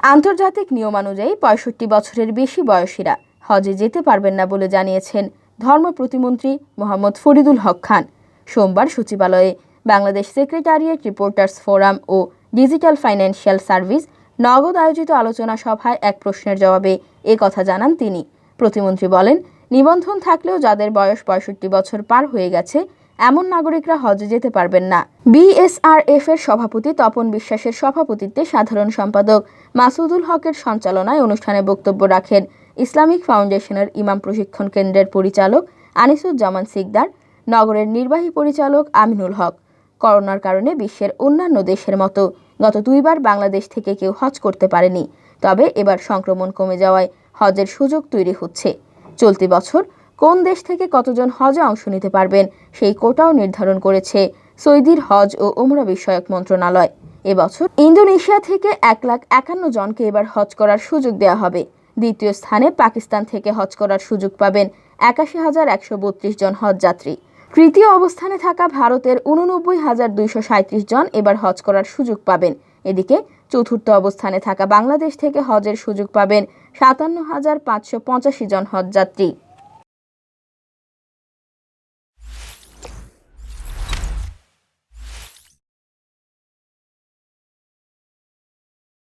আন্তর্জাতিক নিয়মানুযায়ী ৬৫ বছরের বেশি বয়সীরা হজে যেতে পারবেন না বলে জানিয়েছেন ধর্ম প্রতিমন্ত্রী মোহাম্মদ ফরিদুল হক খান। সোমবার সচিবালয়ে বাংলাদেশ সেক্রেটারিয়েট রিপোর্টার্স ফোরাম ও ডিজিটাল ফাইন্যান্সিয়াল সার্ভিস নগদ আয়োজিত আলোচনা সভায় এক প্রশ্নের জবাবে কথা জানান তিনি। প্রতিমন্ত্রী বলেন, নিবন্ধন থাকলেও যাদের বয়স ৬৫ বছর পার হয়ে গেছে এমন নাগরিকরা হজে যেতে পারবেন না। বিএসআরএফ এর সভাপতি তপন বিশ্বাসের সভাপতিত্বে সাধারণ সম্পাদক মাসুদুল হকের সঞ্চালনায় অনুষ্ঠানে বক্তব্য রাখেন ইসলামিক ফাউন্ডেশনের ইমাম প্রশিক্ষণ কেন্দ্রের পরিচালক আনিসুজ্জামান সিকদার, নগরের নির্বাহী পরিচালক আমিনুল হক। করোনার কারণে বিশ্বের অন্যান্য দেশের মতো গত 2 বার বাংলাদেশ থেকে কেউ হজ করতে পারেনি, তবে এবার সংক্রমণ কমে যাওয়ায় হজের সুযোগ তৈরি হচ্ছে। চলতি বছর কোন দেশ থেকে কতজন হজে অংশ নিতে পারবেন সেই কোটাও নির্ধারণ করেছে সৌদির হজ ও উমরা বিষয়ক মন্ত্রণালয়। এবছর ইন্দোনেশিয়া থেকে 1,51,000 জনকে এবার হজ করার সুযোগ দেওয়া হবে। দ্বিতীয় স্থানে পাকিস্তান থেকে হজ করার সুযোগ পাবেন 81,132 জন হজযাত্রী। তৃতীয় অবস্থানে থাকা ভারতের 89,237 জন এবার হজ করার সুযোগ পাবেন। এদিকে চতুর্থ অবস্থানে থাকা বাংলাদেশ থেকে হজের সুযোগ পাবেন 57,585 জন হজযাত্রী।